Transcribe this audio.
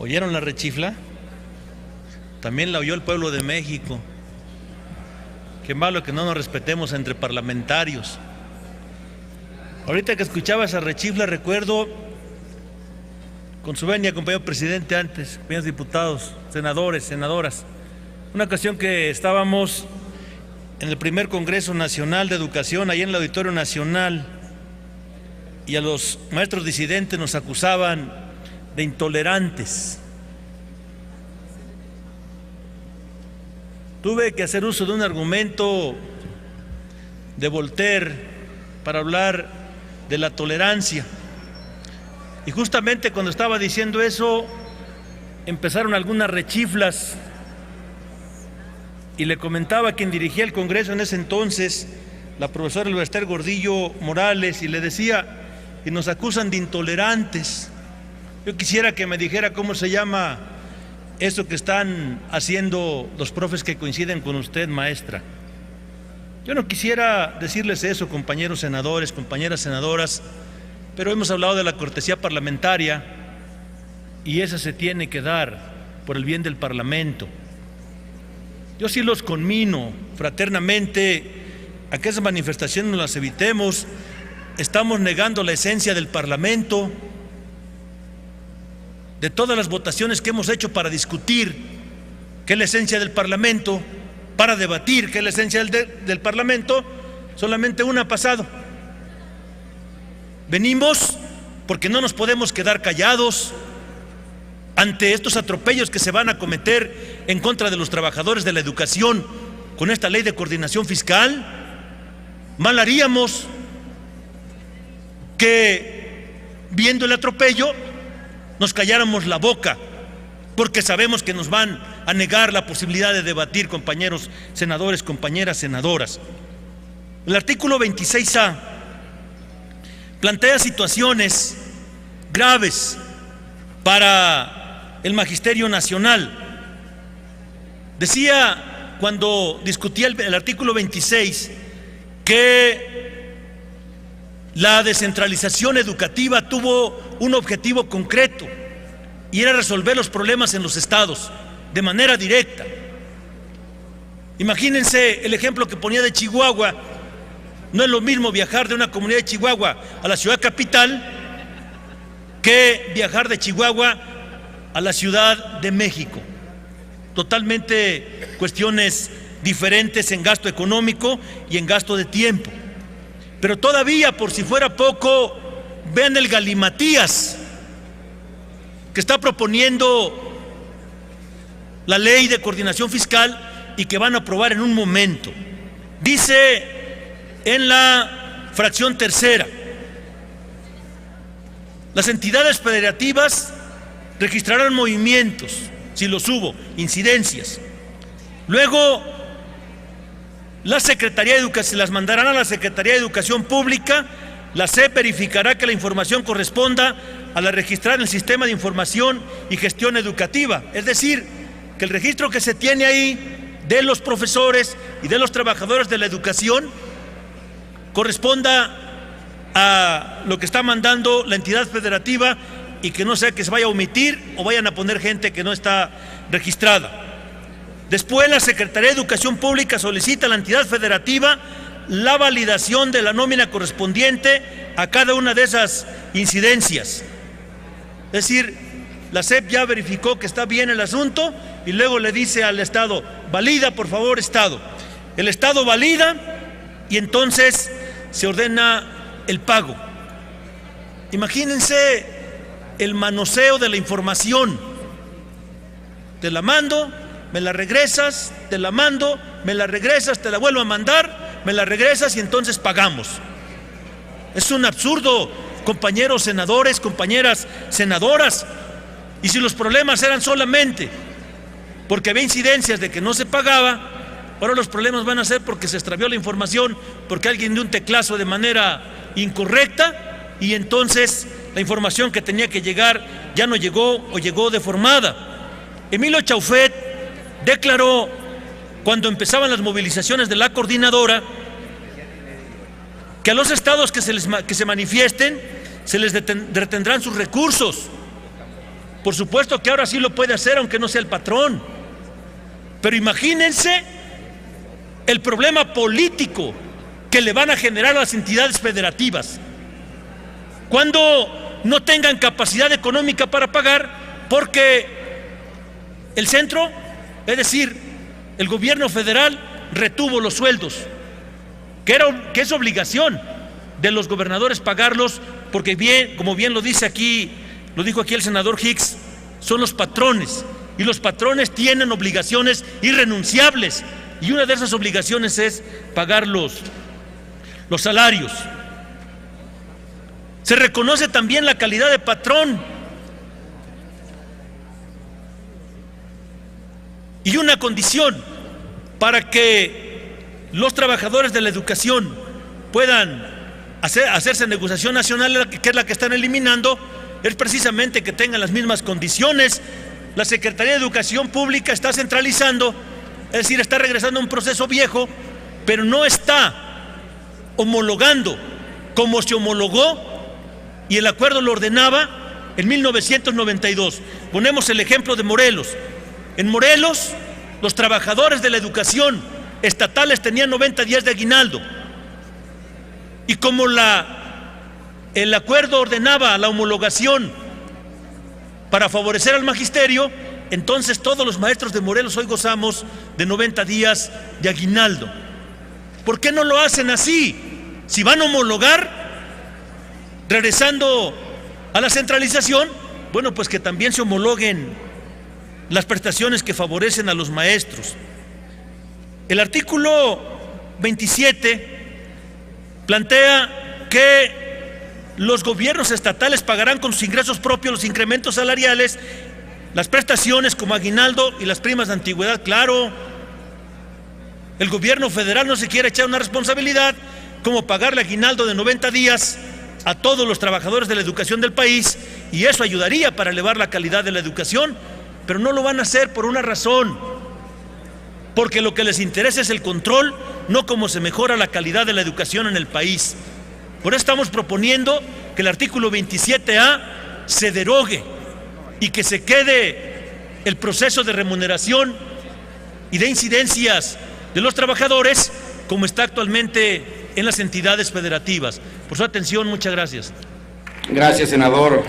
¿Oyeron la rechifla? También la oyó el pueblo de México. Qué malo que no nos respetemos entre parlamentarios. Ahorita que escuchaba esa rechifla, recuerdo, con su venia, compañero presidente antes, compañeros diputados, senadores, senadoras, una ocasión que estábamos en el primer Congreso Nacional de Educación, ahí en el Auditorio Nacional, y a los maestros disidentes nos acusaban de intolerantes. Tuve que hacer uso de un argumento de Voltaire para hablar de la tolerancia. Y justamente cuando estaba diciendo eso, empezaron algunas rechiflas. Y le comentaba a quien dirigía el Congreso en ese entonces, la profesora Elbester Gordillo Morales, y le decía, y nos acusan de intolerantes. Yo quisiera que me dijera cómo se llama eso que están haciendo los profes que coinciden con usted, maestra. Yo no quisiera decirles eso, compañeros senadores, compañeras senadoras, pero hemos hablado de la cortesía parlamentaria y esa se tiene que dar por el bien del Parlamento. Yo sí los conmino fraternamente a que esas manifestaciones nos las evitemos. Estamos negando la esencia del Parlamento, de todas las votaciones que hemos hecho para discutir qué es la esencia del Parlamento, para debatir qué es la esencia del Parlamento, solamente una ha pasado. Venimos porque no nos podemos quedar callados ante estos atropellos que se van a cometer en contra de los trabajadores de la educación con esta ley de coordinación fiscal. Mal haríamos que, viendo el atropello, nos calláramos la boca, porque sabemos que nos van a negar la posibilidad de debatir, compañeros senadores, compañeras senadoras. El artículo 26A plantea situaciones graves para el Magisterio Nacional. Decía cuando discutía el artículo 26 que la descentralización educativa tuvo un objetivo concreto y era resolver los problemas en los estados de manera directa. Imagínense el ejemplo que ponía de Chihuahua. No es lo mismo viajar de una comunidad de Chihuahua a la ciudad capital que viajar de Chihuahua a la Ciudad de México. Totalmente cuestiones diferentes en gasto económico y en gasto de tiempo. Pero todavía, por si fuera poco, vean el galimatías que está proponiendo la ley de coordinación fiscal y que van a aprobar en un momento. Dice en la fracción tercera: las entidades federativas registrarán movimientos, si los hubo, incidencias. Luego, la Secretaría de Educación se las mandarán a la Secretaría de Educación Pública. La SEP verificará que la información corresponda a la registrada en el Sistema de Información y Gestión Educativa. Es decir, que el registro que se tiene ahí de los profesores y de los trabajadores de la educación corresponda a lo que está mandando la entidad federativa y que no sea que se vaya a omitir o vayan a poner gente que no está registrada. Después, la Secretaría de Educación Pública solicita a la entidad federativa la validación de la nómina correspondiente a cada una de esas incidencias. Es decir, la SEP ya verificó que está bien el asunto y luego le dice al Estado: valida, por favor, Estado. El Estado valida y entonces se ordena el pago. Imagínense el manoseo de la información. Te la mando, me la regresas, te la mando, me la regresas, te la vuelvo a mandar, me la regresas y entonces pagamos. Es un absurdo, compañeros senadores, compañeras senadoras. Y si los problemas eran solamente porque había incidencias de que no se pagaba, ahora los problemas van a ser porque se extravió la información, porque alguien dio un teclazo de manera incorrecta y entonces la información que tenía que llegar ya no llegó o llegó deformada. Emilio Chaufet declaró, cuando empezaban las movilizaciones de la coordinadora, que a los estados que se manifiesten se les retendrán sus recursos. Por supuesto que ahora sí lo puede hacer, aunque no sea el patrón. Pero imagínense el problema político que le van a generar a las entidades federativas cuando no tengan capacidad económica para pagar, porque el centro, es decir, el gobierno federal, retuvo los sueldos, que es obligación de los gobernadores pagarlos, porque bien, como bien lo dijo aquí el senador Hicks, son los patrones, y los patrones tienen obligaciones irrenunciables, y una de esas obligaciones es pagar los salarios. Se reconoce también la calidad de patrón. Y una condición para que los trabajadores de la educación puedan hacerse negociación nacional, que es la que están eliminando, es precisamente que tengan las mismas condiciones. La Secretaría de Educación Pública está centralizando, es decir, está regresando a un proceso viejo, pero no está homologando como se homologó y el acuerdo lo ordenaba en 1992. Ponemos el ejemplo de Morelos. En Morelos, los trabajadores de la educación estatales tenían 90 días de aguinaldo. Y como el acuerdo ordenaba la homologación para favorecer al magisterio, entonces todos los maestros de Morelos hoy gozamos de 90 días de aguinaldo. ¿Por qué no lo hacen así? Si van a homologar, regresando a la centralización, bueno, pues que también se homologuen las prestaciones que favorecen a los maestros. El artículo 27 plantea que los gobiernos estatales pagarán con sus ingresos propios los incrementos salariales, las prestaciones como aguinaldo y las primas de antigüedad. Claro, el gobierno federal no se quiere echar una responsabilidad como pagarle aguinaldo de 90 días a todos los trabajadores de la educación del país, y eso ayudaría para elevar la calidad de la educación, pero no lo van a hacer por una razón, porque lo que les interesa es el control, no cómo se mejora la calidad de la educación en el país. Por eso estamos proponiendo que el artículo 27A se derogue y que se quede el proceso de remuneración y de incidencias de los trabajadores como está actualmente en las entidades federativas. Por su atención, muchas gracias. Gracias, senador.